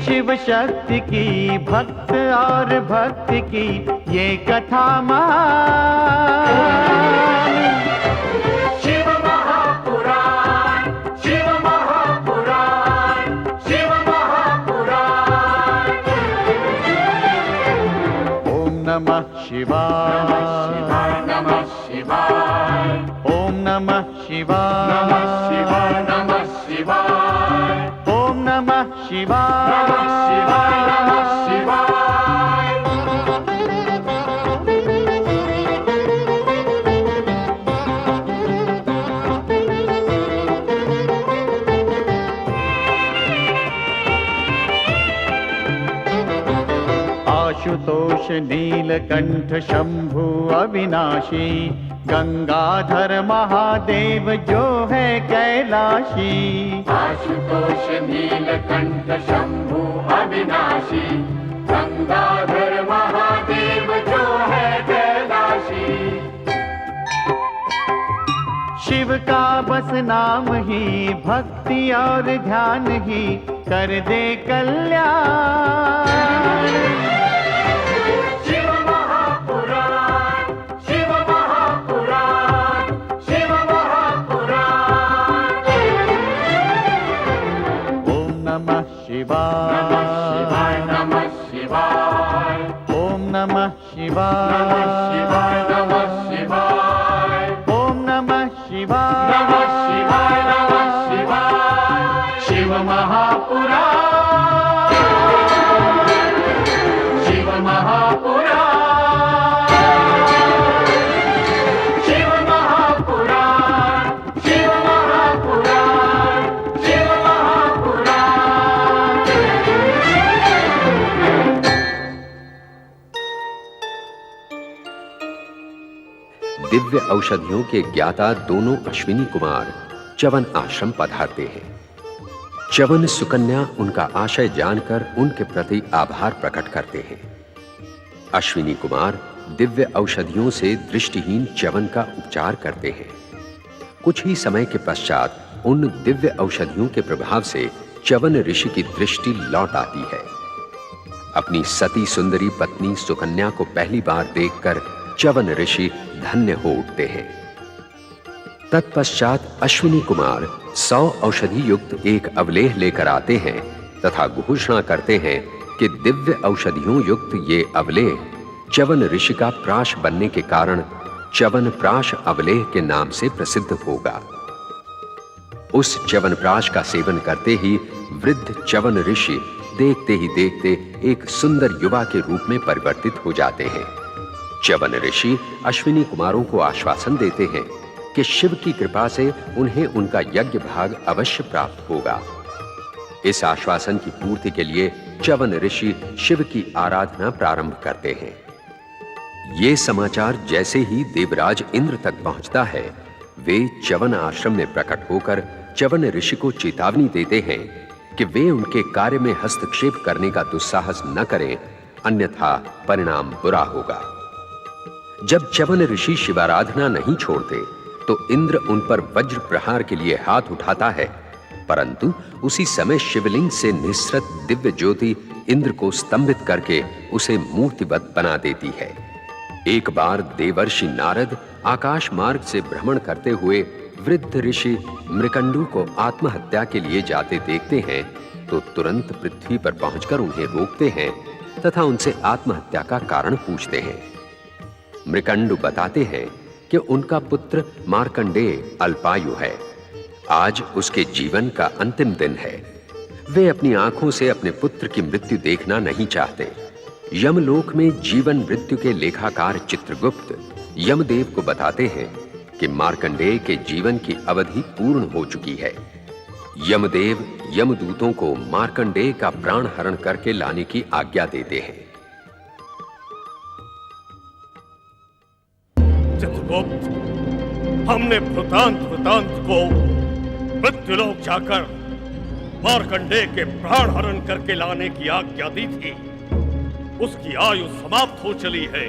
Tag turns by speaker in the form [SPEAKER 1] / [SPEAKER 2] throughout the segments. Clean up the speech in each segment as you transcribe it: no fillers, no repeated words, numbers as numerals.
[SPEAKER 1] शिव शक्ति की, भक्त और भक्ति की ये कथा महान।
[SPEAKER 2] शिव महापुराण, शिव महापुराण, शिव महापुराण।
[SPEAKER 1] ओम नमः शिवाय,
[SPEAKER 2] नमः शिवाय,
[SPEAKER 1] ओम नमः शिवाय,
[SPEAKER 2] नमः शिवाय, नमः शिवाय,
[SPEAKER 1] ओम नमः शिवाय,
[SPEAKER 2] नमः शिवाय, नमः शिवाय।
[SPEAKER 1] आशुतोष नीलकंठ शंभु अविनाशी, गंगाधर महादेव जो है कैलाशी।
[SPEAKER 2] आशुतोष नीलकंठ शंभु अविनाशी, गंगाधर महादेव जो है कैलाशी।
[SPEAKER 1] शिव का बस नाम ही, भक्ति और ध्यान ही कर दे कल्याण।
[SPEAKER 2] शिव महापुराण, शिव महापुराण, शिव महापुराण।
[SPEAKER 1] ओम नमः शिवाय,
[SPEAKER 2] नमः शिवाय, नमः शिवाय,
[SPEAKER 1] ओम नमः शिवाय,
[SPEAKER 2] नमः शिवाय, नमः शिवाय,
[SPEAKER 1] ओम नमः शिवाय,
[SPEAKER 2] नमः शिवाय, नमः शिवाय। शिव महापुराण, शिव महापुराण, शिव महापुराण, शिव महापुराण, शिव महापुराण।
[SPEAKER 3] दिव्य औषधियों के ज्ञाता दोनों अश्विनी कुमार च्यवन आश्रम पधारते हैं। च्यवन सुकन्या उनका आशय जानकर उनके प्रति आभार प्रकट करते हैं। अश्विनी कुमार दिव्य औषधियों से दृष्टिहीन च्यवन का उपचार करते हैं। कुछ ही समय के पश्चात उन दिव्य औषधियों के प्रभाव से च्यवन ऋषि की दृष्टि लौट आती है। अपनी सती सुंदरी पत्नी सुकन्या को पहली बार देखकर च्यवन ऋषि धन्य हो उठते हैं। तत्पश्चात अश्विनी कुमार 100 औषधि युक्त एक अवलेह लेकर आते हैं तथा घोषणा करते हैं कि दिव्य औषधियों युक्त ये अवलेह च्यवन ऋषि का प्राश बनने के कारण च्यवन प्राश अवलेह के नाम से प्रसिद्ध होगा। उस च्यवन प्राश का सेवन करते ही वृद्ध च्यवन ऋषि देखते ही देखते एक सुंदर युवा के रूप में परिवर्तित हो जाते हैं। च्यवन ऋषि अश्विनी कुमारों को आश्वासन देते हैं कि शिव की कृपा से उन्हें उनका यज्ञ भाग अवश्य प्राप्त होगा। इस आश्वासन की पूर्ति के लिए च्यवन ऋषि शिव की आराधना प्रारंभ करते हैं। ये समाचार जैसे ही देवराज इंद्र तक पहुंचता है, वे च्यवन आश्रम में प्रकट होकर च्यवन ऋषि को चेतावनी देते हैं कि वे उनके कार्य में हस्तक्षेप करने का दुस्साहस न करें, अन्यथा परिणाम बुरा होगा। जब च्यवन ऋषि शिवाराधना नहीं छोड़ते तो इंद्र उन पर वज्र प्रहार के लिए हाथ उठाता है, परंतु उसी समय शिवलिंग से निस्सृत दिव्य ज्योति इंद्र को स्तंभित करके उसे मूर्तिवत बना देती है। एक बार देवर्षि नारद आकाश मार्ग से भ्रमण करते हुए वृद्ध ऋषि मृकंडू को आत्महत्या के लिए जाते देखते हैं तो तुरंत पृथ्वी पर पहुंचकर उन्हें रोकते हैं तथा उनसे आत्महत्या का कारण पूछते हैं। मृकंडू बताते हैं कि उनका पुत्र मार्कंडेय अल्पायु है। आज उसके जीवन का अंतिम दिन है। वे अपनी आंखों से अपने पुत्र की मृत्यु देखना नहीं चाहते। यमलोक में जीवन मृत्यु के लेखाकार चित्रगुप्त यमदेव को बताते हैं कि मार्कंडेय के जीवन की अवधि पूर्ण हो चुकी है। यमदेव यमदूतों को मार्कंडेय का प्राण हरण करके लाने की आज्ञा देते हैं।
[SPEAKER 4] चित्रगुप्त, हमने वृतांत को मृत्युलोक जाकर मार्कंडेय के प्राण हरण करके लाने की आज्ञा दी थी। उसकी आयु समाप्त हो चली है,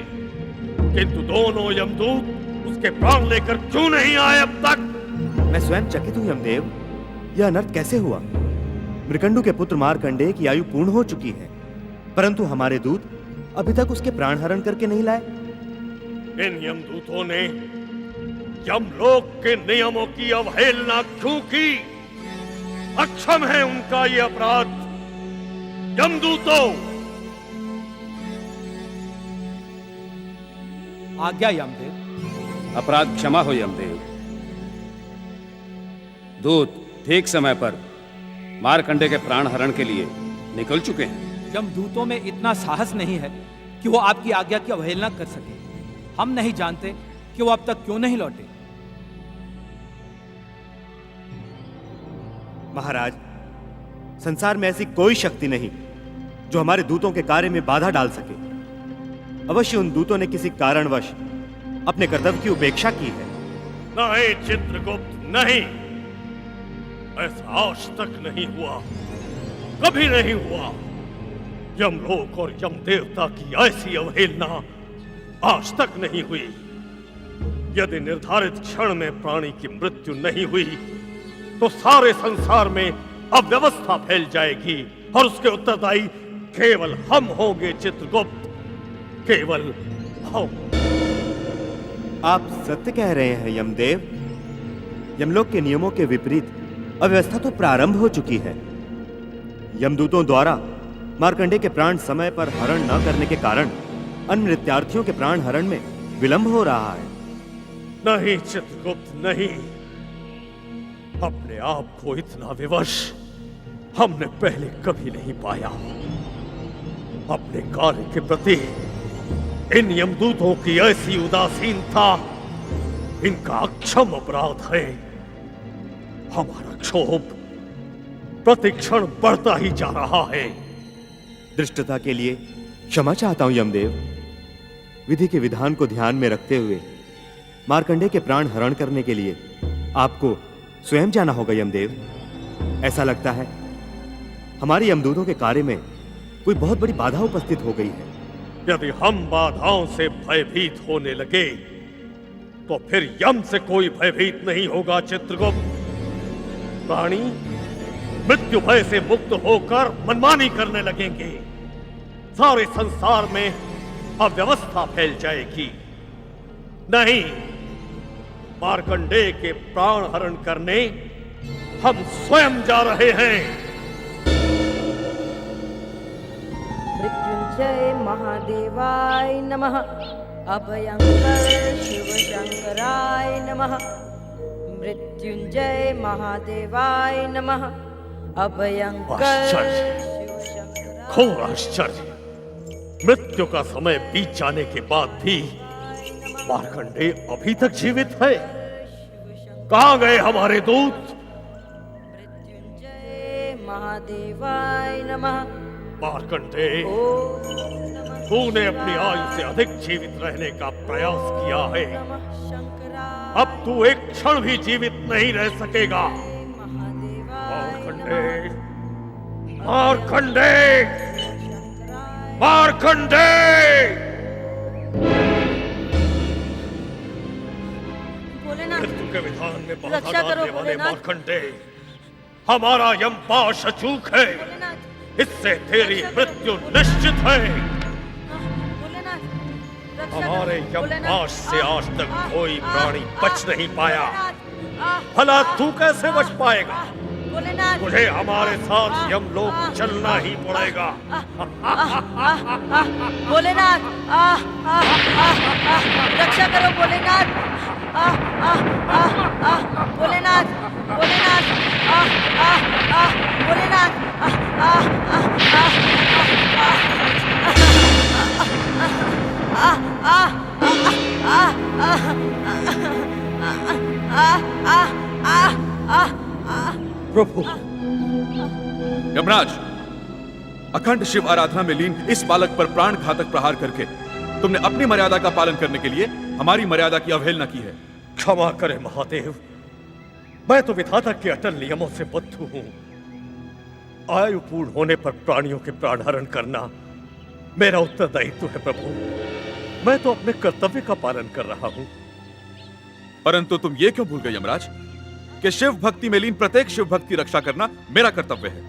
[SPEAKER 4] किंतु दोनों यमदूत उसके प्राण लेकर क्यों नहीं आए अब तक?
[SPEAKER 5] मैं स्वयं चकित हूं यमदेव, यह अनर्थ कैसे हुआ? मृकंडू के पुत्र मार्कंडेय की आयु पूर्ण हो चुकी है, परंतु हमारे दूत अभी तक उसके प्राण हरण करके नहीं लाए।
[SPEAKER 4] इन यमदूतों ने यमलोक के नियमों की अवहेलना क्यों की? अक्षम है उनका ये अपराध। यमदूतों,
[SPEAKER 6] आज्ञा यमदेव।
[SPEAKER 7] अपराध क्षमा हो यमदेव। दूत ठीक समय पर मार्कंडेय के प्राण हरण के लिए निकल चुके हैं।
[SPEAKER 6] यमदूतों में इतना साहस नहीं है कि वो आपकी आज्ञा की अवहेलना कर सके। हम नहीं जानते कि वो अब तक क्यों नहीं लौटे।
[SPEAKER 5] महाराज, संसार में ऐसी कोई शक्ति नहीं जो हमारे दूतों के कार्य में बाधा डाल सके। अवश्य उन दूतों ने किसी कारणवश अपने कर्तव्य की उपेक्षा की है।
[SPEAKER 4] नहीं चित्रगुप्त, नहीं, ऐसा आज तक नहीं हुआ, कभी नहीं हुआ। यमलोक और यम देवता की ऐसी अवहेलना आज तक नहीं हुई। यदि निर्धारित क्षण में प्राणी की मृत्यु नहीं हुई तो सारे संसार में अव्यवस्था फैल जाएगी और उसके उत्तरदायी केवल हम होंगे चित्रगुप्त, केवल हम।
[SPEAKER 5] आप सत्य कह रहे हैं यमदेव। यमलोक के नियमों के विपरीत अव्यवस्था तो प्रारंभ हो चुकी है। यमदूतों द्वारा मार्कंडेय के प्राण समय पर हरण न करने के कारण अन्य नृत्यार्थियों के प्राण हरण में विलंब हो रहा है।
[SPEAKER 4] नहीं चित्रगुप्त, नहीं। अपने आप को इतना विवश हमने पहले कभी नहीं पाया। अपने कार्य के प्रति इन यमदूतों की ऐसी उदासीनता इनका अक्षम अपराध है। हमारा क्षोभ प्रतिक्षण बढ़ता ही जा रहा है।
[SPEAKER 5] दृष्टता के लिए क्षमा चाहता हूं यमदेव। विधि के विधान को ध्यान में रखते हुए मार्कंडेय के प्राण हरण करने के लिए आपको स्वयं जाना होगा यमदेव। ऐसा लगता है हमारे यमदूतों के कार्य में कोई बहुत बड़ी बाधा उपस्थित हो गई है।
[SPEAKER 4] यदि हम बाधाओं से भयभीत होने लगे तो फिर यम से कोई भयभीत नहीं होगा चित्रगुप्त। प्राणी मृत्यु भय से मुक्त होकर मनमानी करने लगेंगे। सारे संसार में अव्यवस्था फैल जाएगी। नहीं, मार्कंडेय के प्राण हरण करने हम स्वयं जा रहे हैं।
[SPEAKER 8] मृत्युंजय महादेवाय नमः। अभयंकर शिव शंकराय नमः। मृत्युंजय महादेवाय नमः। अभयंकर
[SPEAKER 4] आश्चर्य,
[SPEAKER 8] शिव शंकराय।
[SPEAKER 4] घोर आश्चर्य। मृत्यु का समय बीत जाने के बाद भी मार्कंडेय अभी तक जीवित है। कहां गए हमारे दूत?
[SPEAKER 8] मृत्युंजय महादेवाय नमः।
[SPEAKER 4] मार्कंडेय,
[SPEAKER 8] ओम नमः
[SPEAKER 4] तूने अपनी आयु से अधिक जीवित रहने का प्रयास किया है।
[SPEAKER 8] नमः शंकराय।
[SPEAKER 4] अब तू एक क्षण भी जीवित नहीं रह सकेगा। मार्कंडेय, मार्कंडेय, मार्कंडेय! मृत्यु के विधान में बाधा डालने वाले मार्कंडेय, हमारा यमपाश अचूक है। इससे तेरी मृत्यु निश्चित है। हमारे यमपाश से आज तक कोई प्राणी बच नहीं पाया। भला तू कैसे बच पाएगा? तुझे हमारे साथ यमलोक चलना ही पड़ेगा।
[SPEAKER 8] भोलेनाथ, रक्षा करो भोलेनाथ। भोलेनाथ, भोलेनाथ, भोलेनाथ।
[SPEAKER 4] प्रभु,
[SPEAKER 9] यमराज, अखंड शिव आराधना में लीन इस बालक पर प्राण घातक प्रहार करके तुमने अपनी मर्यादा का पालन करने के लिए हमारी मर्यादा की अवहेलना की है।
[SPEAKER 4] क्षमा करें महादेव, मैं तो विधाता के अटल नियमों से बद्ध हूं। आयु पूर्ण होने पर प्राणियों के प्राण हरण करना मेरा उत्तरदायित्व है प्रभु। मैं तो अपने कर्तव्य का पालन कर रहा हूं।
[SPEAKER 9] परंतु तुम ये क्यों भूल गए यमराज कि शिव भक्ति में लीन प्रत्येक शिव भक्त की रक्षा करना मेरा कर्तव्य है।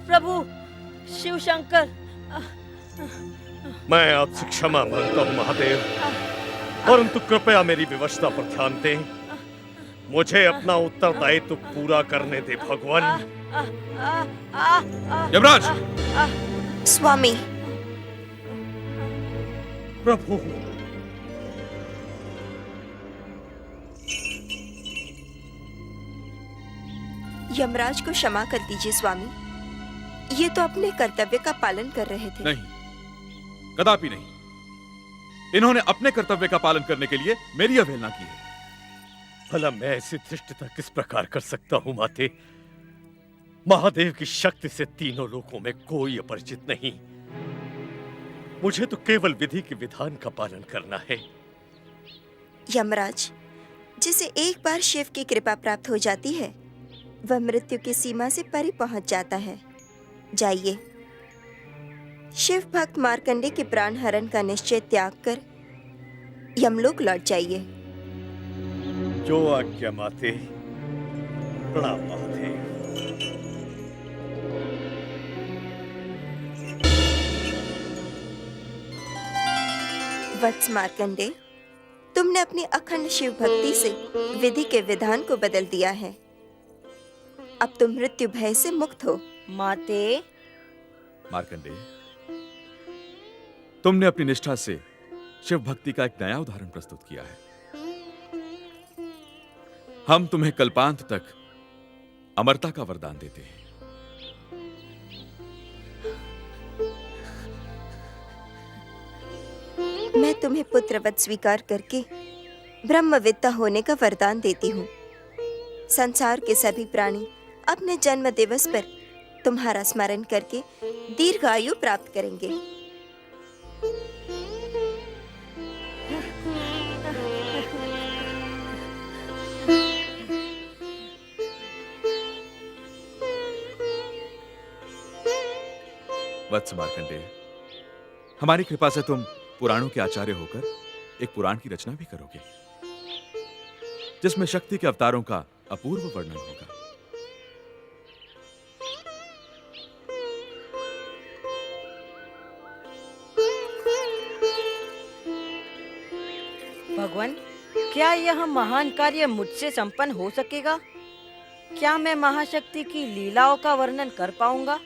[SPEAKER 8] प्रभु शिव शंकर,
[SPEAKER 4] मैं आपसे क्षमा मांगता हूं महादेव, परंतु कृपया मेरी विवशता पर ध्यान दें। मुझे अपना उत्तरदायित्व पूरा करने दे भगवान।
[SPEAKER 9] यमराज,
[SPEAKER 10] स्वामी,
[SPEAKER 4] प्रभु,
[SPEAKER 10] यमराज को क्षमा कर दीजिए स्वामी। ये तो अपने कर्तव्य का पालन कर रहे थे।
[SPEAKER 9] नहीं, कदापि नहीं। इन्होंने अपने कर्तव्य का पालन करने के लिए मेरी अवहेलना की है।
[SPEAKER 4] भला मैं ऐसी धृष्टता किस प्रकार कर सकता हूं माते? महादेव की शक्ति से तीनों लोकों में कोई अपरिचित नहीं। मुझे तो केवल विधि के विधान का पालन करना है।
[SPEAKER 10] यमराज, जिसे एक बार शिव की कृपा प्राप्त हो जाती है वह मृत्यु की सीमा से परे पहुंच जाता है। जाइए, शिव भक्त मार्कंडे के प्राण हरण का निश्चय त्याग कर यमलोक लौट जाइए।
[SPEAKER 4] जो आज्ञा माते। प्रणाम महादेव।
[SPEAKER 10] वत्स मार्कंडे, तुमने अपनी अखंड शिव भक्ति से विधि के विधान को बदल दिया है। अब तुम मृत्यु भय से मुक्त हो।
[SPEAKER 8] माते,
[SPEAKER 9] मार्कंडे, तुमने अपनी निष्ठा से शिव भक्ति का एक नया उदाहरण प्रस्तुत किया है। हम तुम्हें कल्पांत तक अमरता का वरदान देते हैं।
[SPEAKER 10] मैं तुम्हें पुत्रवत स्वीकार करके ब्रह्मविद्ता होने का वरदान देती हूँ। संसार के सभी प्राणी अपने जन्म दिवस पर तुम्हारा स्मरण करके दीर्घ आयु प्राप्त करेंगे।
[SPEAKER 9] वत्स मार्कंडेय, हमारी कृपा से तुम पुराणों के आचार्य होकर एक पुराण की रचना भी करोगे जिसमें शक्ति के अवतारों का अपूर्व वर्णन होगा।
[SPEAKER 8] भगवान, क्या यह महान कार्य मुझसे संपन्न हो सकेगा? क्या मैं महाशक्ति की लीलाओं का वर्णन कर पाऊंगा?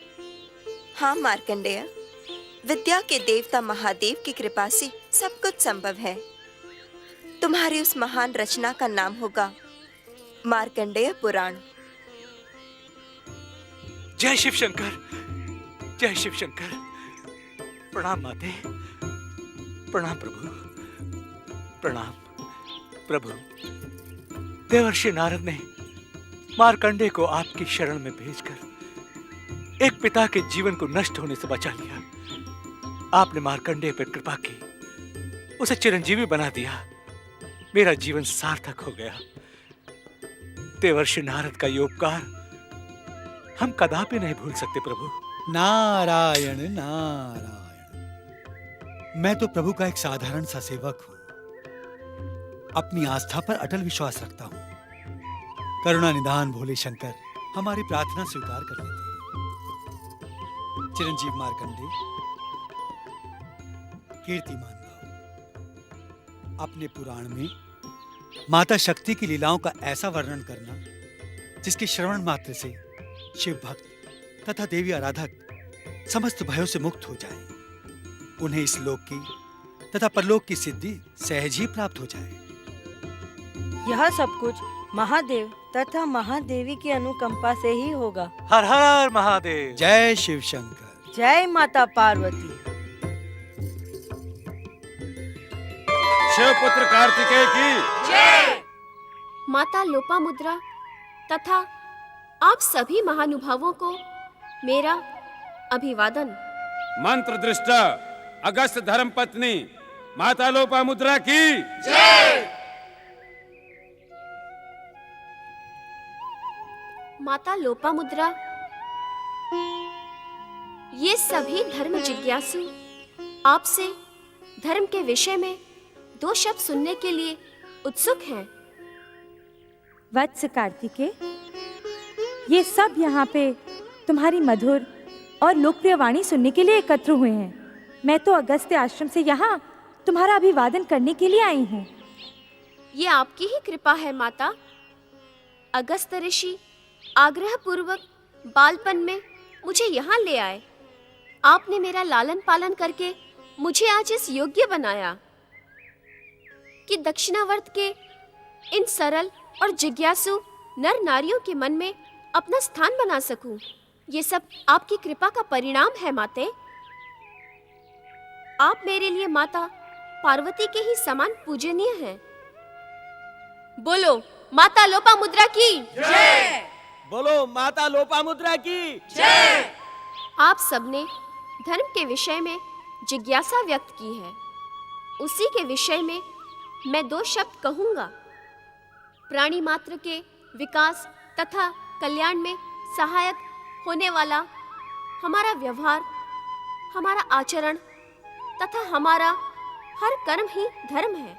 [SPEAKER 10] हाँ मार्कंडेय, विद्या के देवता महादेव की कृपा से सब कुछ संभव है। तुम्हारी उस महान रचना का नाम होगा मार्कंडेय पुराण।
[SPEAKER 6] जय शिव शंकर, जय शिव शंकर। प्रणाम माते। प्रणाम प्रभु, प्रणाम प्रभु। देवर्षि नारद ने मार्कंडेय को आपकी शरण में भेजकर एक पिता के जीवन को नष्ट होने से बचा लिया। आपने मार्कंडेय पर कृपा की, उसे चिरंजीवी बना दिया। मेरा जीवन सार्थक हो गया। देवर्षि नारद का ये उपकार हम कदापि नहीं भूल सकते प्रभु।
[SPEAKER 11] नारायण नारायण। मैं तो प्रभु का एक साधारण सा सेवक हूं। अपनी आस्था पर अटल विश्वास रखता हूं। करुणा निधान भोले शंकर हमारी प्रार्थना स्वीकार कर लेते हैं। चिरंजीव मार्कंडेय, कीर्तिमान भाव, अपने पुराण में माता शक्ति की लीलाओं का ऐसा वर्णन करना जिसके श्रवण मात्र से शिव भक्त तथा देवी आराधक समस्त भयों से मुक्त हो जाए, उन्हें इस लोक की तथा परलोक की सिद्धि सहज ही प्राप्त हो जाए।
[SPEAKER 8] यह सब कुछ महादेव तथा महादेवी की अनुकंपा से ही होगा।
[SPEAKER 6] हर हर महादेव।
[SPEAKER 11] जय शिव शंकर।
[SPEAKER 8] जय माता पार्वती।
[SPEAKER 9] शिवपुत्र कार्तिकेय की
[SPEAKER 12] जय। माता लोपामुद्रा तथा आप सभी महानुभावों को मेरा अभिवादन।
[SPEAKER 7] मंत्र दृष्टा अगस्त धर्म पत्नी माता लोपामुद्रा की
[SPEAKER 12] माता लोपामुद्रा, ये सभी धर्म जिज्ञासु आपसे धर्म के विषय में 2 शब्द सुनने के लिए उत्सुक हैं।
[SPEAKER 13] वत्स कार्तिकेय, ये सब यहाँ पे तुम्हारी मधुर और लोकप्रिय वाणी सुनने के लिए एकत्र हुए हैं। मैं तो अगस्त्य आश्रम से यहाँ तुम्हारा अभिवादन करने के लिए आई हूँ।
[SPEAKER 12] ये आपकी ही कृपा है माता। अगस्त ऋषि आग्रह पूर्वक बालपन में मुझे यहाँ ले आए। आपने मेरा लालन पालन करके मुझे आज इस योग्य बनाया कि दक्षिणावर्त के इन सरल और जिज्ञासु नर नारियों के मन में अपना स्थान बना सकूं। ये सब आपकी कृपा का परिणाम है माते। आप मेरे लिए माता पार्वती के ही समान पूजनीय हैं। बोलो माता लोपामुद्रा की जय।
[SPEAKER 14] बोलो माता लोपामुद्रा की
[SPEAKER 12] जय। आप सबने धर्म के विषय में जिज्ञासा व्यक्त की है, उसी के विषय में मैं 2 शब्द कहूंगा। प्राणी मात्र के विकास तथा कल्याण में सहायक होने वाला हमारा व्यवहार, हमारा आचरण तथा हमारा हर कर्म ही धर्म है।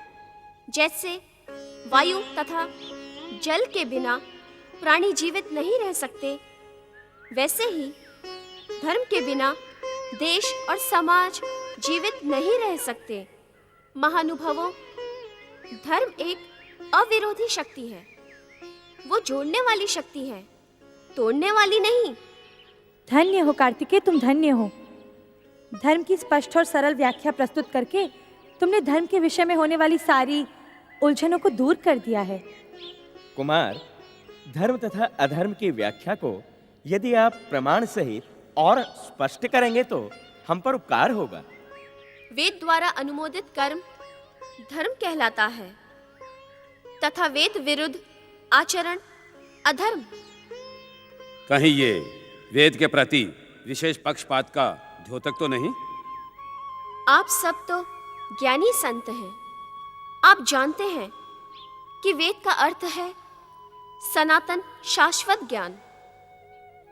[SPEAKER 12] जैसे वायु तथा जल के बिना प्राणी जीवित नहीं रह सकते, वैसे ही धर्म के बिना देश और समाज जीवित नहीं रह सकते। महानुभावों, धर्म एक अविरोधी शक्ति है। वो जोड़ने वाली शक्ति है, तोड़ने वाली नहीं।
[SPEAKER 13] धन्य हो कार्तिकेय, तुम धन्य हो। धर्म की स्पष्ट और सरल व्याख्या प्रस्तुत करके तुमने धर्म के विषय में होने वाली सारी उलझनों को दूर कर दिया है।
[SPEAKER 14] कुमार, धर्म तथा अधर्म की व्याख्या को यदि आप प्रमाण सहित और स्पष्ट करेंगे तो हम पर उपकार होगा।
[SPEAKER 12] वेद द्वारा अनुमोदित कर्म धर्म कहलाता है तथा वेद विरुद्ध आचरण अधर्म।
[SPEAKER 7] कहीं ये वेद के प्रति विशेष पक्षपात का द्योतक तो नहीं?
[SPEAKER 12] आप सब तो ज्ञानी संत हैं। आप जानते हैं कि वेद का अर्थ है सनातन शाश्वत ज्ञान।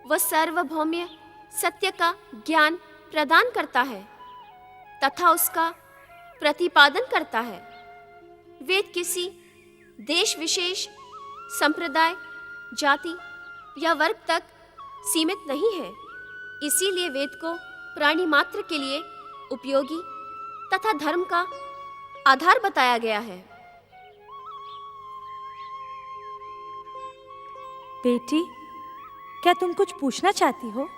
[SPEAKER 12] वह सार्वभौम्य सत्य का ज्ञान प्रदान करता है तथा उसका प्रतिपादन करता है। वेद किसी देश विशेष, संप्रदाय, जाति या वर्ग तक सीमित नहीं है। इसीलिए वेद को प्राणी मात्र के लिए उपयोगी तथा धर्म का आधार बताया गया है।
[SPEAKER 13] बेटी, क्या तुम कुछ पूछना चाहती हो?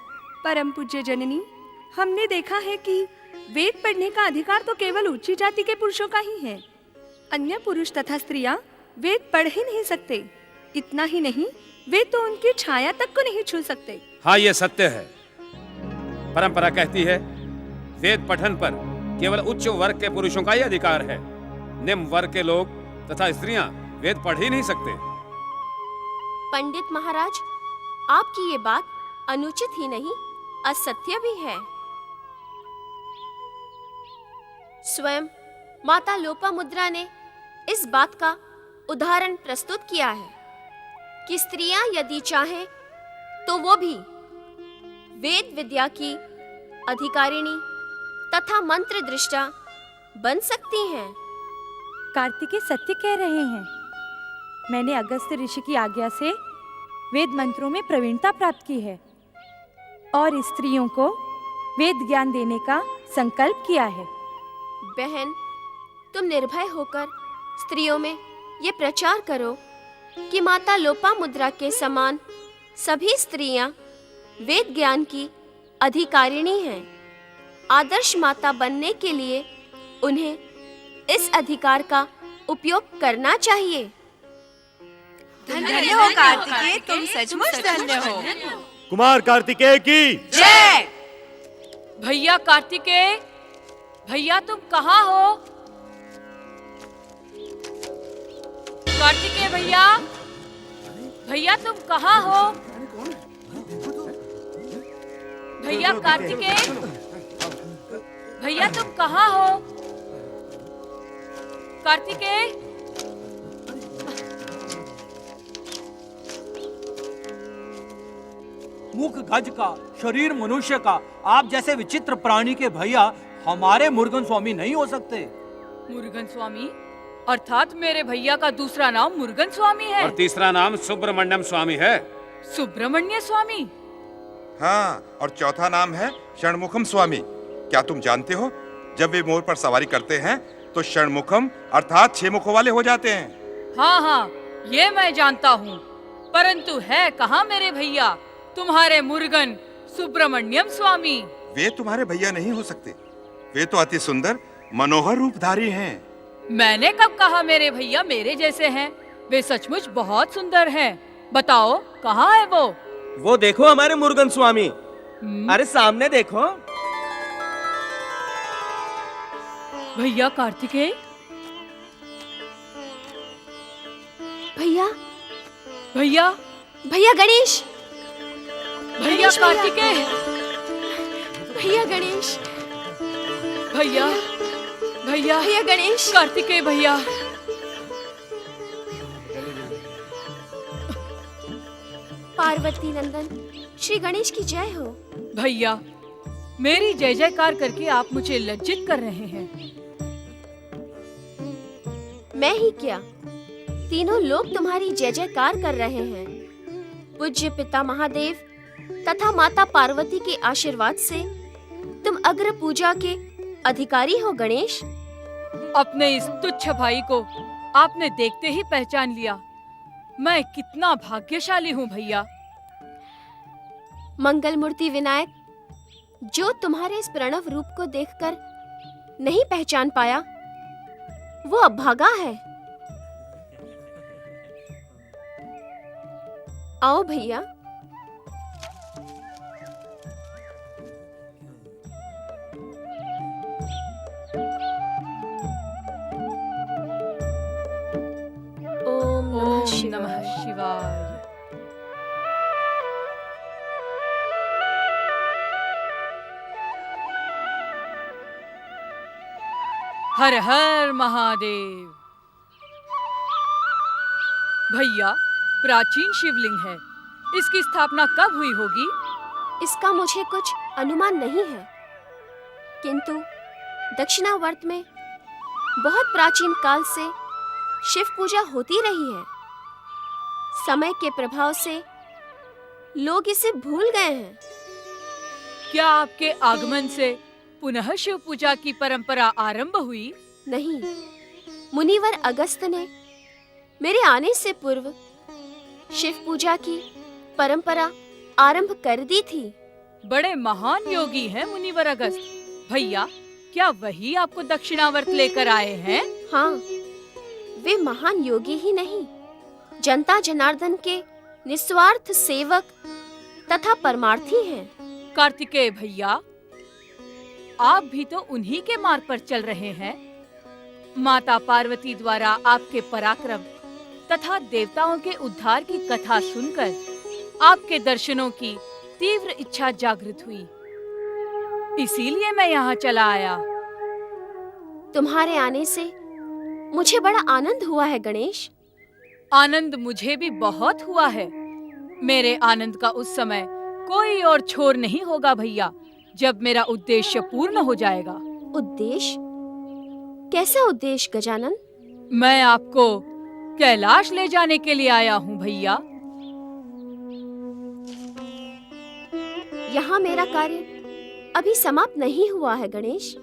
[SPEAKER 15] परम पूज्य जननी, हमने देखा है कि वेद पढ़ने का अधिकार तो केवल ऊंची जाति के पुरुषों का ही है। अन्य पुरुष तथा स्त्रियां वेद पढ़ ही नहीं सकते। इतना ही नहीं, वे तो उनकी छाया तक को नहीं छू सकते।
[SPEAKER 7] हाँ, ये सत्य है। परंपरा कहती है वेद पठन पर केवल उच्च वर्ग के पुरुषों का ही अधिकार है। निम्न वर्ग के लोग तथा स्त्रियां वेद पढ़ ही नहीं सकते।
[SPEAKER 12] पंडित महाराज, आपकी ये बात अनुचित ही नहीं, असत्य भी है। स्वयं माता लोपामुद्रा ने इस बात का उदाहरण प्रस्तुत किया है कि स्त्रियां यदि चाहें तो वो भी वेद विद्या की अधिकारिणी तथा मंत्र दृष्टा बन सकती हैं।
[SPEAKER 13] कार्तिकेय सत्य कह रहे हैं। मैंने अगस्त्य ऋषि की आज्ञा से वेद मंत्रों में प्रवीणता प्राप्त की है और स्त्रियों को वेद ज्ञान देने का संकल्प किया है।
[SPEAKER 12] बहन, तुम निर्भय होकर स्त्रियों में ये प्रचार करो कि माता लोपामुद्रा के समान सभी स्त्रियां वेद ज्ञान की अधिकारिणी हैं। आदर्श माता बनने के लिए उन्हें इस अधिकार का उपयोग करना चाहिए।
[SPEAKER 15] धन्य हो कार्तिकेय, तुम सचमुच धन्य हो।
[SPEAKER 5] कुमार कार्तिकेय की
[SPEAKER 15] जय।
[SPEAKER 16] भैया कार्तिकेय, भैया तुम कहाँ हो? कार्तिकेय भैया, भैया तुम कहाँ हो? भैया कार्तिकेय, भैया तुम कहाँ हो? कार्तिकेय,
[SPEAKER 17] मुख गज का, शरीर मनुष्य का, आप जैसे विचित्र प्राणी के भैया हमारे मुरुगन स्वामी नहीं हो सकते।
[SPEAKER 16] मुरुगन स्वामी अर्थात मेरे भैया का दूसरा नाम मुरुगन स्वामी है
[SPEAKER 7] और तीसरा नाम सुब्रमण्यम स्वामी है।
[SPEAKER 16] सुब्रमण्य स्वामी?
[SPEAKER 18] हाँ, और चौथा नाम है षणमुखम स्वामी। क्या तुम जानते हो, जब वे मोर पर सवारी करते हैं तो षणमुखम अर्थात 6 मुखों वाले हो जाते हैं।
[SPEAKER 16] हाँ हाँ, ये मैं जानता हूँ, परंतु है कहाँ मेरे भैया, तुम्हारे मुरुगन सुब्रमण्यम स्वामी?
[SPEAKER 18] वे तुम्हारे भैया नहीं हो सकते। वे तो अति सुंदर मनोहर रूपधारी हैं।
[SPEAKER 16] मैंने कब कहा मेरे भैया मेरे जैसे हैं? वे सचमुच बहुत सुंदर हैं। बताओ कहाँ है वो?
[SPEAKER 14] वो देखो हमारे मुरुगन स्वामी। अरे सामने देखो।
[SPEAKER 16] भैया कार्तिकेय,
[SPEAKER 12] भैया
[SPEAKER 16] भैया
[SPEAKER 12] भैया गणेश,
[SPEAKER 16] भैया कार्तिकेय,
[SPEAKER 12] भैया गणेश,
[SPEAKER 16] भैया भैया
[SPEAKER 12] भैया गणेश,
[SPEAKER 16] कार्तिकेय भैया।
[SPEAKER 12] पार्वती नंदन श्री गणेश की जय हो।
[SPEAKER 16] भैया मेरी जय जयकार करके आप मुझे लज्जित कर रहे हैं।
[SPEAKER 12] मैं ही क्या, तीनों लोग तुम्हारी जय जयकार कर रहे हैं। पूज्य पिता महादेव तथा माता पार्वती के आशीर्वाद से तुम अग्र पूजा के अधिकारी हो गणेश।
[SPEAKER 16] अपने इस तुच्छ भाई को आपने देखते ही पहचान लिया। मैं कितना भाग्यशाली हूँ भैया।
[SPEAKER 12] मंगल मूर्ति विनायक, जो तुम्हारे इस प्रणव रूप को देखकर नहीं पहचान पाया वो अभागा है। आओ भैया। ओम
[SPEAKER 16] नमः शिवाय। हर हर महादेव। भैया प्राचीन शिवलिंग है, इसकी स्थापना कब हुई होगी?
[SPEAKER 12] इसका मुझे कुछ अनुमान नहीं है, किंतु दक्षिणावर्त में बहुत प्राचीन काल से शिव पूजा होती रही है। समय के प्रभाव से लोग इसे भूल गए हैं।
[SPEAKER 16] क्या आपके आगमन से पुनः शिव पूजा की परंपरा आरंभ हुई?
[SPEAKER 12] नहीं, मुनिवर अगस्त ने मेरे आने से पूर्व शिव पूजा की परंपरा आरंभ कर दी थी।
[SPEAKER 16] बड़े महान योगी हैं मुनिवर अगस्त। भैया क्या वही आपको दक्षिणावर्त लेकर आए हैं?
[SPEAKER 12] हाँ, वे महान योगी ही नहीं, जनता जनार्दन के निस्वार्थ सेवक तथा परमार्थी हैं।
[SPEAKER 16] कार्तिकेय भैया, आप भी तो उन्हीं के मार्ग पर चल रहे हैं। माता पार्वती द्वारा आपके पराक्रम तथा देवताओं के उद्धार की कथा सुनकर आपके दर्शनों की तीव्र इच्छा जागृत हुई, इसीलिए मैं यहाँ चला आया।
[SPEAKER 12] तुम्हारे आने से मुझे बड़ा आनंद हुआ है गणेश।
[SPEAKER 16] आनंद मुझे भी बहुत हुआ है। मेरे आनंद का उस समय कोई और छोर नहीं होगा भैया, जब मेरा उद्देश्य पूर्ण हो जाएगा।
[SPEAKER 12] उद्देश्य? कैसा उद्देश्य गजानन?
[SPEAKER 16] मैं आपको कैलाश ले जाने के लिए आया हूँ भैया।
[SPEAKER 12] यहाँ मेरा कार्य अभी समाप्त नहीं हुआ है गणेश।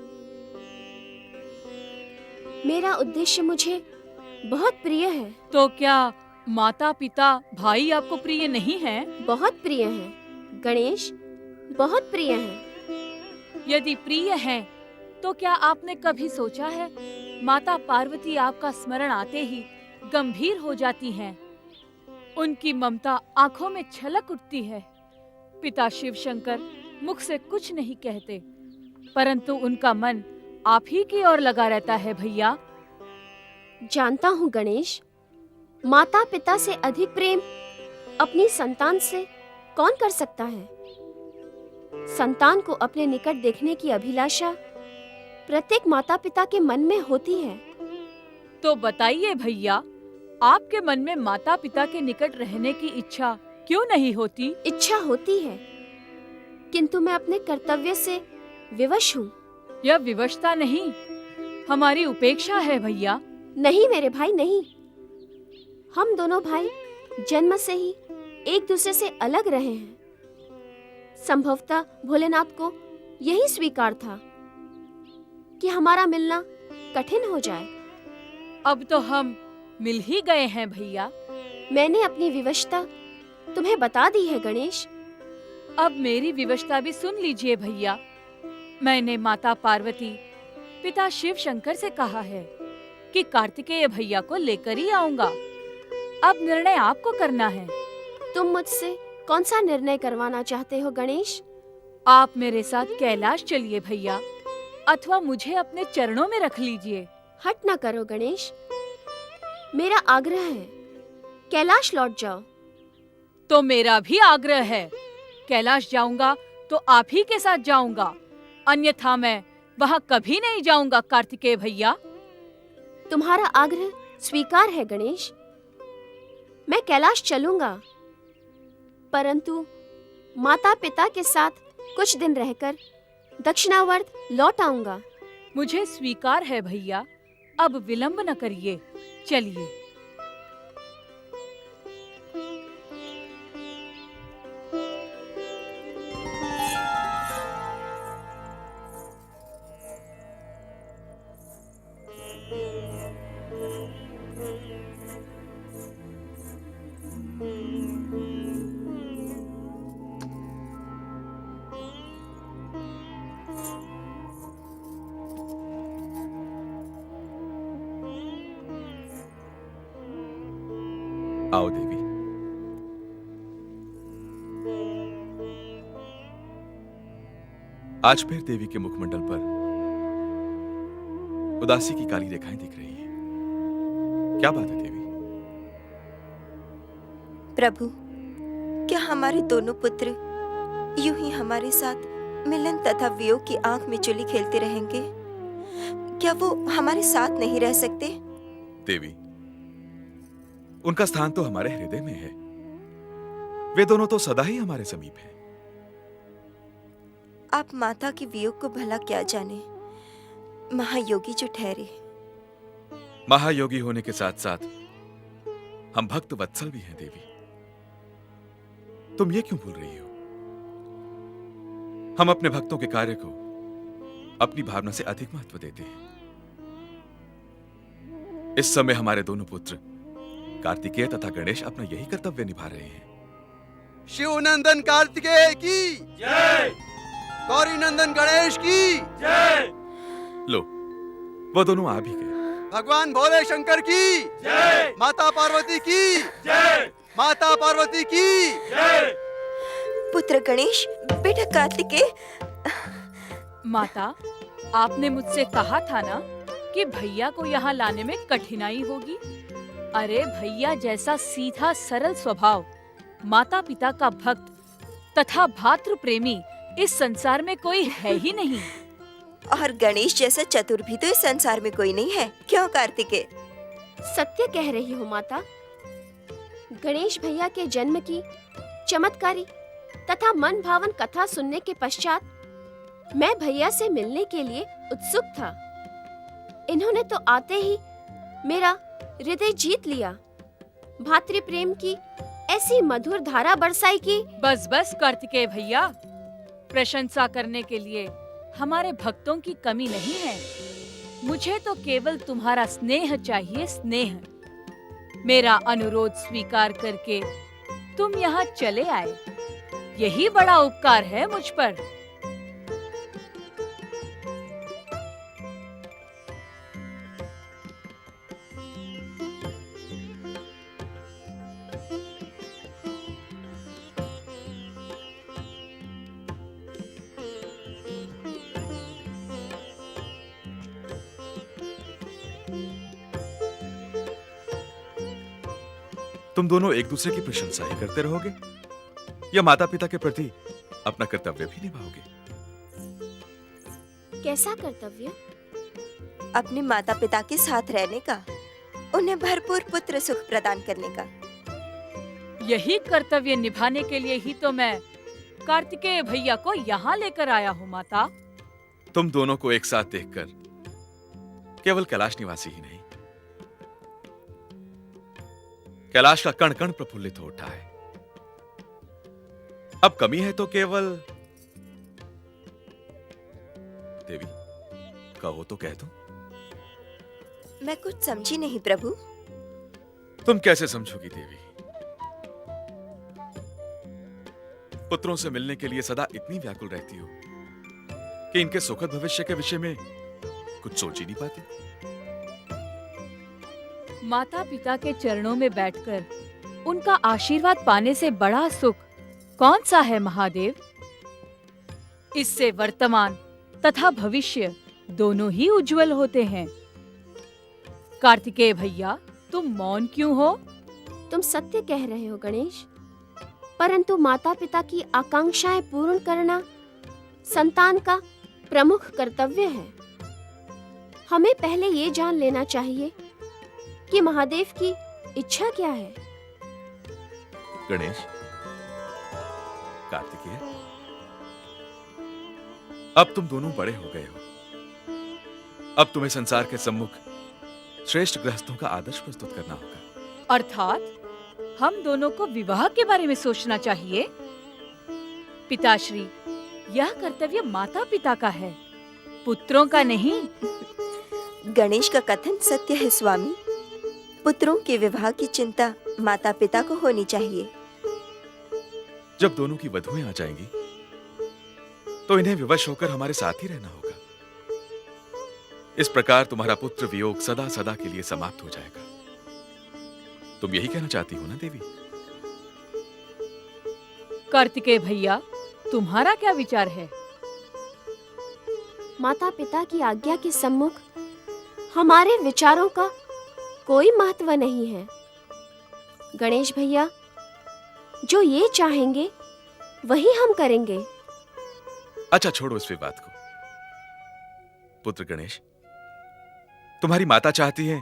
[SPEAKER 12] मेरा उद्देश्य मुझे बहुत प्रिय है।
[SPEAKER 16] तो क्या माता पिता भाई आपको प्रिय नहीं हैं?
[SPEAKER 12] बहुत प्रिय हैं गणेश, बहुत प्रिय हैं।
[SPEAKER 16] यदि प्रिय हैं, तो क्या आपने कभी सोचा है माता पार्वती आपका स्मरण आते ही गंभीर हो जाती हैं? उनकी ममता आंखों में छलक उठती है। पिता शिव शंकर मुख से कुछ नहीं कहते, परंतु उनका मन आप ही की ओर लगा रहता है भैया।
[SPEAKER 12] जानता हूँ गणेश, माता पिता से अधिक प्रेम अपनी संतान से कौन कर सकता है? संतान को अपने निकट देखने की अभिलाषा प्रत्येक माता पिता के मन में होती है।
[SPEAKER 16] तो बताइए भैया, आपके मन में माता पिता के निकट रहने की इच्छा क्यों नहीं होती?
[SPEAKER 12] इच्छा होती है, किंतु मैं अपने कर्तव्य से विवश हूँ।
[SPEAKER 16] यह विवशता नहीं, हमारी उपेक्षा है भैया।
[SPEAKER 12] नहीं मेरे भाई नहीं, हम दोनों भाई जन्म से ही एक दूसरे से अलग रहे हैं। संभवतः भोलेनाथ को यही स्वीकार था कि हमारा मिलना कठिन हो जाए।
[SPEAKER 16] अब तो हम मिल ही गए हैं भैया।
[SPEAKER 12] मैंने अपनी विवशता तुम्हें बता दी है गणेश।
[SPEAKER 16] अब मेरी विवशता भी सुन लीजिए भैया। मैंने माता पार्वती, पिता शिव शंकर से कहा है कि कार्तिकेय भैया को लेकर ही आऊंगा। अब निर्णय आपको करना है।
[SPEAKER 12] तुम मुझसे कौन सा निर्णय करवाना चाहते हो गणेश?
[SPEAKER 16] आप मेरे साथ कैलाश चलिए भैया, अथवा मुझे अपने चरणों में रख लीजिए।
[SPEAKER 12] हट ना करो गणेश, मेरा आग्रह है, कैलाश लौट जाओ।
[SPEAKER 16] तो मेरा भी आग्रह है, कैलाश जाऊंगा तो आप ही के साथ जाऊंगा, अन्यथा मैं वहां कभी नहीं जाऊंगा कार्तिकेय भैया।
[SPEAKER 12] तुम्हारा आग्रह स्वीकार है गणेश, मैं कैलाश चलूंगा, परंतु माता पिता के साथ कुछ दिन रहकर दक्षिणावर्त लौट आऊंगा।
[SPEAKER 16] मुझे स्वीकार है भैया, अब विलंब न करिए, चलिए।
[SPEAKER 9] आओ देवी। आज फिर देवी के मुखमंडल पर उदासी की काली रेखाएं दिख रही हैं। क्या बात है देवी?
[SPEAKER 10] प्रभु, क्या हमारे दोनों पुत्र यूं ही हमारे साथ मिलन तथा वियोग की आंख में चुली खेलते रहेंगे? क्या वो हमारे साथ नहीं रह सकते?
[SPEAKER 9] देवी, उनका स्थान तो हमारे हृदय में है। वे दोनों तो सदा ही हमारे समीप हैं।
[SPEAKER 10] आप माता के वियोग को भला क्या जाने, महायोगी जो ठहरे।
[SPEAKER 9] महायोगी होने के साथ साथ हम भक्त वत्सल भी हैं देवी। तुम ये क्यों भूल रही हो? हम अपने भक्तों के कार्य को अपनी भावना से अधिक महत्व देते हैं। इस समय हमारे दोनों पुत्र कार्तिकेय तथा गणेश अपना यही कर्तव्य निभा रहे हैं।
[SPEAKER 19] शिव नंदन कार्तिकेय की जय, गौरी नंदन गणेश की जय।
[SPEAKER 9] लो, वो दोनों आ भी गए।
[SPEAKER 19] भगवान भोले शंकर की जय, माता पार्वती की जय, माता पार्वती की जय।
[SPEAKER 10] पुत्र गणेश, बेटा कार्तिकेय।
[SPEAKER 16] माता, आपने मुझसे कहा था ना कि भैया को यहाँ लाने में कठिनाई होगी। अरे भैया जैसा सीधा सरल स्वभाव, माता पिता का भक्त तथा भातृ प्रेमी इस संसार में कोई है ही नहीं।
[SPEAKER 10] और गणेश जैसा चतुर भी तो इस संसार में कोई नहीं है, क्यों कार्तिकेय?
[SPEAKER 12] सत्य कह रही हो माता। गणेश भैया के जन्म की चमत्कारी तथा मन भावन कथा सुनने के पश्चात मैं भैया से मिलने के लिए उत्सुक था। इन्होंने तो आते ही मेरा हृदय जीत लिया। भातृ प्रेम की ऐसी मधुर धारा बरसाई की।
[SPEAKER 16] बस बस कार्तिकेय भैया, प्रशंसा करने के लिए हमारे भक्तों की कमी नहीं है। मुझे तो केवल तुम्हारा स्नेह चाहिए, स्नेह। मेरा अनुरोध स्वीकार करके तुम यहाँ चले आए, यही बड़ा उपकार है मुझ पर।
[SPEAKER 9] तुम दोनों एक दूसरे की प्रशंसा ही करते रहोगे या माता पिता के प्रति अपना कर्तव्य भी निभाओगे?
[SPEAKER 12] कैसा कर्तव्य?
[SPEAKER 10] अपने माता पिता के साथ रहने का, उन्हें भरपूर पुत्र सुख प्रदान करने का।
[SPEAKER 16] यही कर्तव्य निभाने के लिए ही तो मैं कार्तिकेय भैया को यहाँ लेकर आया हूँ माता।
[SPEAKER 9] तुम दोनों को एक साथ देखकर केवल कैलाश निवासी ही नहीं, कैलाश का कण कण प्रफुल्लित हो उठा है। अब कमी है तो केवल देवी, कहो तो कह दूं।
[SPEAKER 10] मैं कुछ समझी नहीं प्रभु।
[SPEAKER 9] तुम कैसे समझोगी देवी? पुत्रों से मिलने के लिए सदा इतनी व्याकुल रहती हो कि इनके सुखद भविष्य के विषय में कुछ सोच ही नहीं पाती।
[SPEAKER 16] माता पिता के चरणों में बैठकर उनका आशीर्वाद पाने से बड़ा सुख कौन सा है महादेव? इससे वर्तमान तथा भविष्य दोनों ही उज्जवल होते हैं। कार्तिकेय भैया, तुम मौन क्यों हो?
[SPEAKER 12] तुम सत्य कह रहे हो गणेश, परंतु माता पिता की आकांक्षाएं पूर्ण करना संतान का प्रमुख कर्तव्य है। हमें पहले ये जान लेना चाहिए कि महादेव की इच्छा क्या है।
[SPEAKER 9] गणेश, कार्तिकेय, अब तुम दोनों बड़े हो गए हो। अब तुम्हें संसार के सम्मुख श्रेष्ठ गृहस्थों का आदर्श प्रस्तुत करना होगा।
[SPEAKER 16] अर्थात हम दोनों को विवाह के बारे में सोचना चाहिए। पिताश्री, यह कर्तव्य माता पिता का है, पुत्रों का नहीं।
[SPEAKER 10] गणेश का कथन सत्य है स्वामी। पुत्रों के विवाह की चिंता माता पिता को होनी चाहिए।
[SPEAKER 9] जब दोनों की वधुएं आ जाएंगी तो इन्हें विवश होकर हमारे साथ ही रहना होगा। इस प्रकार तुम्हारा पुत्र वियोग सदा सदा के लिए समाप्त हो जाएगा। तुम यही कहना चाहती हो ना देवी?
[SPEAKER 16] कार्तिकेय भैया, तुम्हारा क्या विचार है?
[SPEAKER 12] माता पिता की आज्ञा के सम्मुख हमारे विचारों का कोई महत्व नहीं है। गणेश भैया, जो ये चाहेंगे वही हम करेंगे।
[SPEAKER 9] अच्छा, छोड़ो इस विवाद को। पुत्र गणेश, तुम्हारी माता चाहती है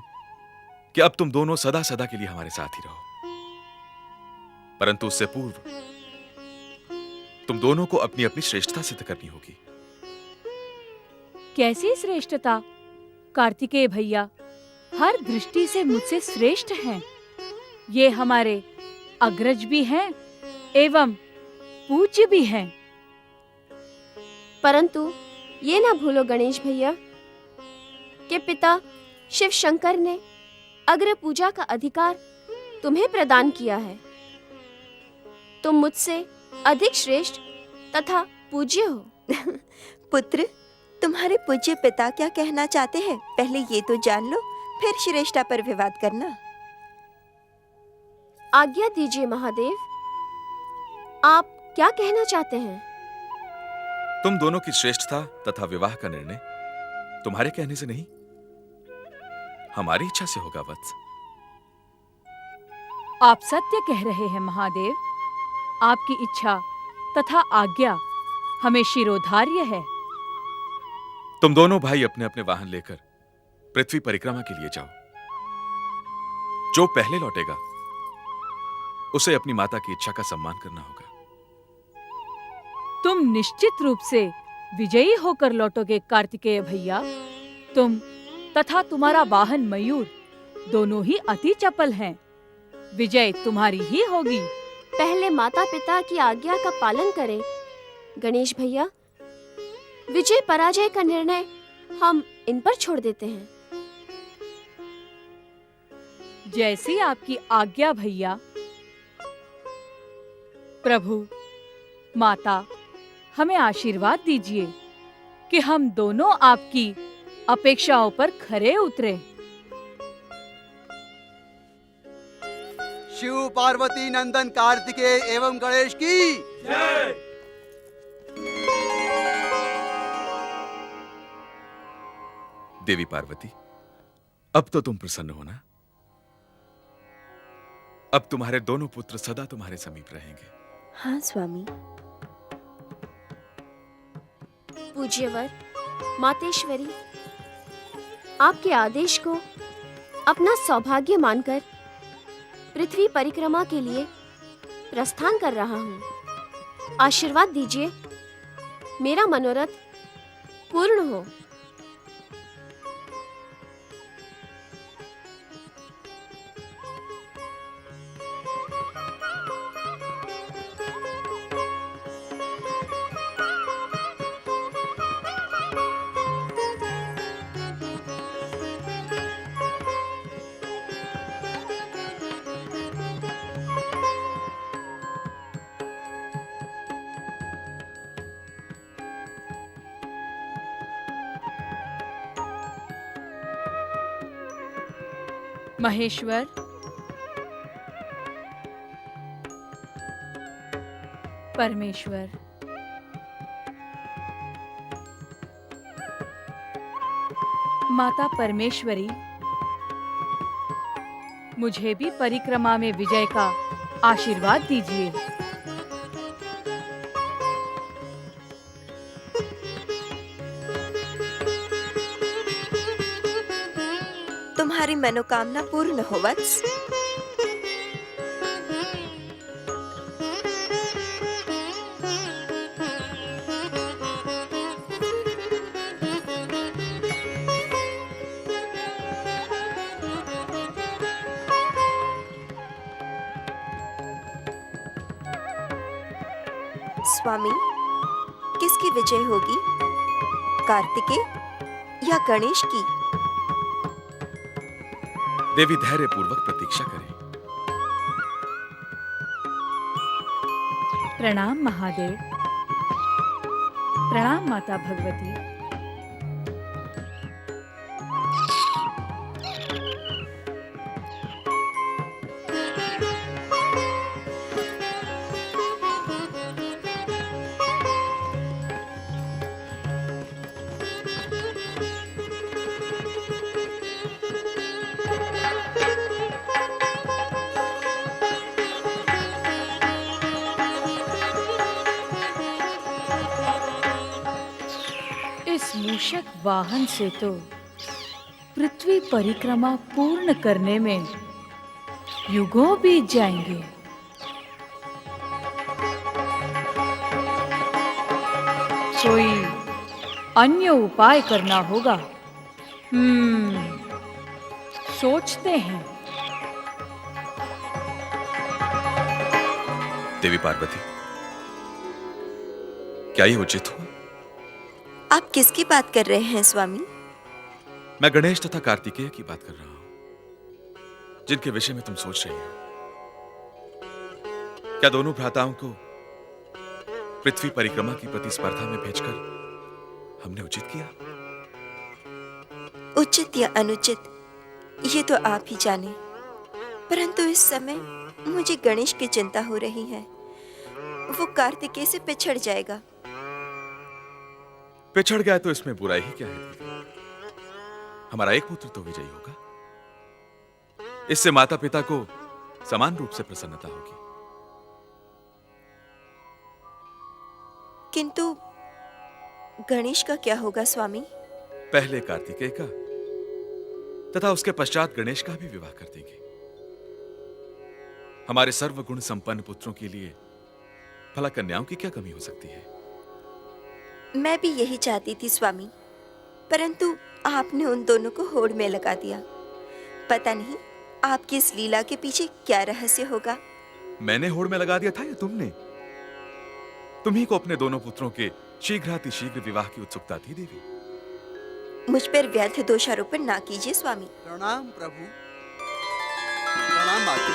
[SPEAKER 9] कि अब तुम दोनों सदा सदा के लिए हमारे साथ ही रहो, परंतु उससे पूर्व तुम दोनों को अपनी अपनी श्रेष्ठता सिद्ध करनी होगी।
[SPEAKER 16] कैसी श्रेष्ठता? कार्तिकेय भैया हर दृष्टि से मुझसे श्रेष्ठ हैं। ये हमारे अग्रज भी हैं एवं पूज्य भी हैं।
[SPEAKER 12] परंतु ये ना भूलो गणेश भैया कि पिता शिव शंकर ने अग्र पूजा का अधिकार तुम्हें प्रदान किया है। तुम मुझसे अधिक श्रेष्ठ तथा पूज्य हो।
[SPEAKER 10] पुत्र, तुम्हारे पूज्य पिता क्या कहना चाहते हैं, पहले ये तो जान लो, फिर श्रेष्ठता पर विवाद करना।
[SPEAKER 12] आज्ञा दीजिए महादेव, आप क्या कहना चाहते हैं?
[SPEAKER 9] तुम दोनों की श्रेष्ठता तथा विवाह का निर्णय तुम्हारे कहने से नहीं, हमारी इच्छा से होगा वत्स।
[SPEAKER 16] आप सत्य कह रहे हैं महादेव। आपकी इच्छा तथा आज्ञा हमें शिरोधार्य है।
[SPEAKER 9] तुम दोनों भाई अपने अपने वाहन लेकर पृथ्वी परिक्रमा के लिए जाओ। जो पहले लौटेगा उसे अपनी माता की इच्छा का सम्मान करना होगा।
[SPEAKER 16] तुम निश्चित रूप से विजयी होकर लौटोगे कार्तिकेय भैया। तुम तथा तुम्हारा वाहन मयूर दोनों ही अति चपल हैं। विजय तुम्हारी ही होगी।
[SPEAKER 12] पहले माता पिता की आज्ञा का पालन करें गणेश भैया। विजय पराजय का निर्णय हम इन पर छोड़ देते हैं।
[SPEAKER 16] जैसी आपकी आज्ञा भैया। प्रभु, माता, हमें आशीर्वाद दीजिए कि हम दोनों आपकी अपेक्षाओं पर खरे उतरे।
[SPEAKER 19] शिव पार्वती नंदन कार्तिकेय एवं गणेश की जय।
[SPEAKER 9] देवी पार्वती, अब तो तुम प्रसन्न हो ना? अब तुम्हारे दोनों पुत्र सदा तुम्हारे समीप रहेंगे।
[SPEAKER 10] हाँ स्वामी।
[SPEAKER 12] पूज्यवर, मातेश्वरी, आपके आदेश को अपना सौभाग्य मानकर पृथ्वी परिक्रमा के लिए प्रस्थान कर रहा हूँ। आशीर्वाद दीजिए, मेरा मनोरथ पूर्ण हो।
[SPEAKER 16] महेश्वर, परमेश्वर, माता परमेश्वरी, मुझे भी परिक्रमा में विजय का आशीर्वाद दीजिए।
[SPEAKER 10] तुम्हारी मनोकामना पूर्ण हो वत्स। स्वामी, किसकी विजय होगी? कार्तिकेय या गणेश की?
[SPEAKER 9] देवी धैर्य पूर्वक प्रतीक्षा करें।
[SPEAKER 16] प्रणाम महादेव। प्रणाम माता भगवती। मूषक वाहन से तो पृथ्वी परिक्रमा पूर्ण करने में युगों बीत जाएंगे। कोई अन्य उपाय करना होगा। सोचते हैं।
[SPEAKER 9] देवी पार्वती, क्या ये उचित हुआ?
[SPEAKER 10] आप किसकी बात कर रहे हैं स्वामी?
[SPEAKER 9] मैं गणेश तथा कार्तिकेय की बात कर रहा हूं, जिनके विषय में तुम सोच रही हो। क्या दोनों भ्राताओं को पृथ्वी परिक्रमा की प्रतिस्पर्धा में भेजकर हमने उचित किया?
[SPEAKER 10] उचित या अनुचित ये तो आप ही जाने, परंतु इस समय मुझे गणेश की चिंता हो रही है। वो कार्तिकेय से पिछड़ जाएगा।
[SPEAKER 9] पिछड़ गया तो इसमें बुराई ही क्या है? हमारा एक पुत्र तो विजयी होगा। इससे माता पिता को समान रूप से प्रसन्नता होगी।
[SPEAKER 10] किंतु गणेश का क्या होगा स्वामी?
[SPEAKER 9] पहले कार्तिकेय का तथा उसके पश्चात गणेश का भी विवाह कर देंगे। हमारे सर्वगुण संपन्न पुत्रों के लिए भला कन्याओं की क्या कमी हो सकती है?
[SPEAKER 10] मैं भी यही चाहती थी स्वामी, परंतु आपने उन दोनों को होड़ में लगा दिया। पता नहीं आपकी इस लीला के पीछे क्या रहस्य होगा।
[SPEAKER 9] मैंने होड़ में लगा दिया था या तुमने? तुम्ही को अपने दोनों पुत्रों के शीघ्रातिशीघ्र विवाह की उत्सुकता थी देवी।
[SPEAKER 10] मुझ पर व्यर्थ दोषारोपण ना कीजिए स्वामी।
[SPEAKER 19] प्रणाम प्रभु। प्रणाम माता।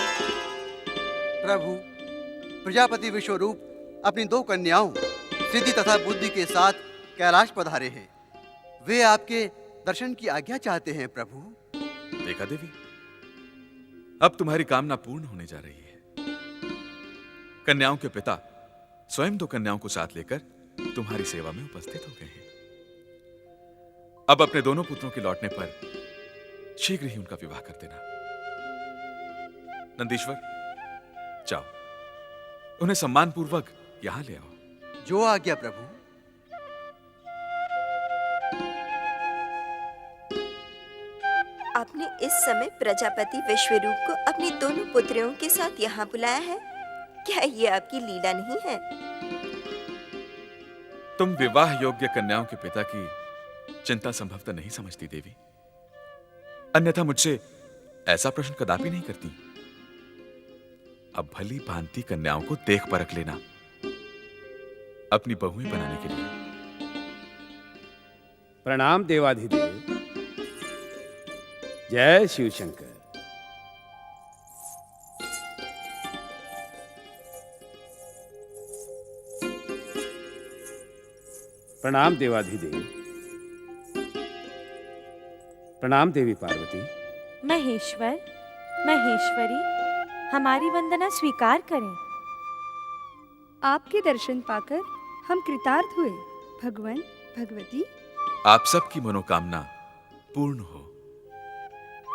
[SPEAKER 19] प्रभु, प्रजापति विश्वरूप अपनी दो कन्याओं सिद्धि तथा बुद्धि के साथ कैलाश पधारे हैं। वे आपके दर्शन की आज्ञा चाहते हैं प्रभु।
[SPEAKER 9] देखा देवी, अब तुम्हारी कामना पूर्ण होने जा रही है। कन्याओं के पिता स्वयं दो कन्याओं को साथ लेकर तुम्हारी सेवा में उपस्थित हो गए हैं। अब अपने दोनों पुत्रों के लौटने पर शीघ्र ही उनका विवाह कर देना। नंदीश्वर, जाओ, उन्हें सम्मान पूर्वक यहां ले आओ।
[SPEAKER 19] जो आज्ञा प्रभु।
[SPEAKER 10] आपने इस समय प्रजापति विश्वरूप को अपनी दोनों पुत्रियों के साथ यहाँ बुलाया है। क्या ये आपकी लीला नहीं है?
[SPEAKER 9] तुम विवाह योग्य कन्याओं के पिता की चिंता संभवतः नहीं समझती देवी, अन्यथा मुझसे ऐसा प्रश्न कदापि नहीं करती। अब भली भांति कन्याओं को देख परख लेना, अपनी बहुएं बनाने के लिए।
[SPEAKER 7] प्रणाम देवाधिदेव। जय शिव शंकर। प्रणाम देवाधिदेव। प्रणाम देवी पार्वती।
[SPEAKER 13] महेश्वर, महेश्वरी, हमारी वंदना स्वीकार करें।
[SPEAKER 15] आपके दर्शन पाकर हम कृतार्थ हुए। भगवान, भगवती,
[SPEAKER 9] आप सबकी मनोकामना पूर्ण हो।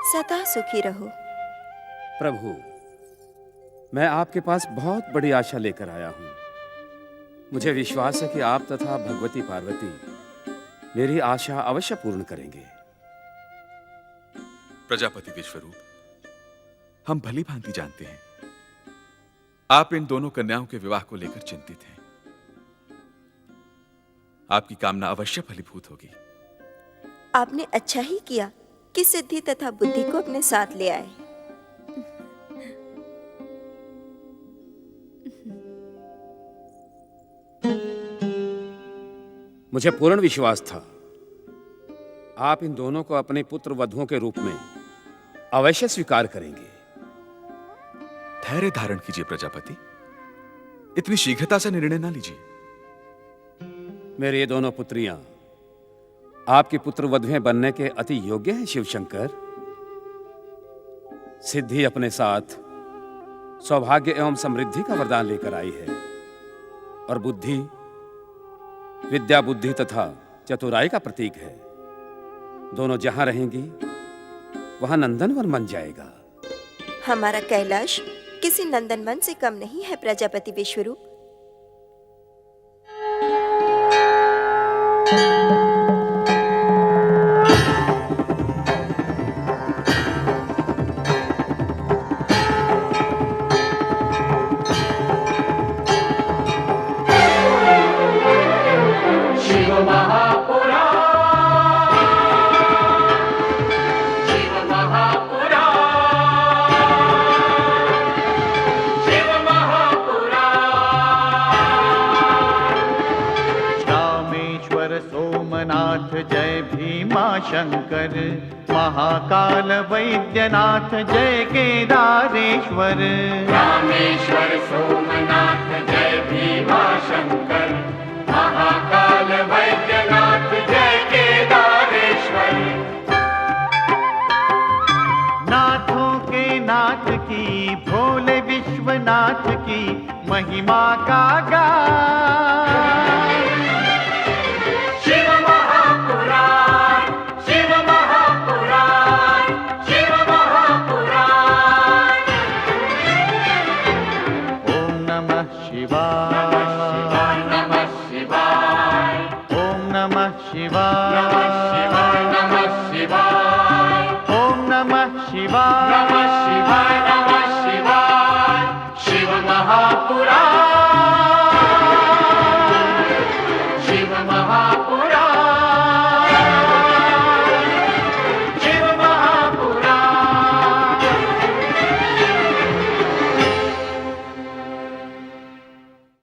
[SPEAKER 10] सदा सुखी रहो।
[SPEAKER 7] प्रभु, मैं आपके पास बहुत बड़ी आशा लेकर आया हूं। मुझे विश्वास है कि आप तथा भगवती पार्वती मेरी आशा अवश्य पूर्ण करेंगे।
[SPEAKER 9] प्रजापति विश्वरूप, हम भली भांति जानते हैं आप इन दोनों कन्याओं के विवाह को लेकर चिंतित हैं। आपकी कामना अवश्य फलीभूत होगी।
[SPEAKER 10] आपने अच्छा ही किया कि सिद्धि तथा बुद्धि को अपने साथ ले आए।
[SPEAKER 7] मुझे पूर्ण विश्वास था आप इन दोनों को अपने पुत्र वधुओं के रूप में अवश्य स्वीकार करेंगे।
[SPEAKER 9] धैर्य धारण कीजिए प्रजापति, इतनी शीघ्रता से निर्णय ना लीजिए।
[SPEAKER 7] मेरी ये दोनों पुत्रियां आपकी पुत्र वधुएं बनने के अति योग्य हैं शिवशंकर। सिद्धि अपने साथ सौभाग्य एवं समृद्धि का वरदान लेकर आई है और बुद्धि विद्या, बुद्धि तथा चतुराई का प्रतीक है। दोनों जहां रहेंगी वहां नंदनवन बन जाएगा।
[SPEAKER 10] हमारा कैलाश किसी नंदनवन से कम नहीं है प्रजापति विश्वरूप।
[SPEAKER 1] जय भीमा शंकर, महाकाल वैद्यनाथ जय केदारेश्वर।
[SPEAKER 2] रामेश्वर सोमनाथ जय भीमा शंकर, महाकाल वैद्यनाथ जय केदारेश्वर।
[SPEAKER 1] नाथों के नाथ की, भोले विश्वनाथ की महिमा का गान।
[SPEAKER 2] शिव महापुराण, शिव महापुराण, शिव महापुराण।
[SPEAKER 1] ओम नमः शिवाय,
[SPEAKER 2] नमः शिवाय,
[SPEAKER 1] ओम नमः शिवाय,
[SPEAKER 2] नमः शिवाय,
[SPEAKER 1] ओम नमः शिवाय,
[SPEAKER 2] नमः शिवाय, नमः शिवाय। शिव महापुराण।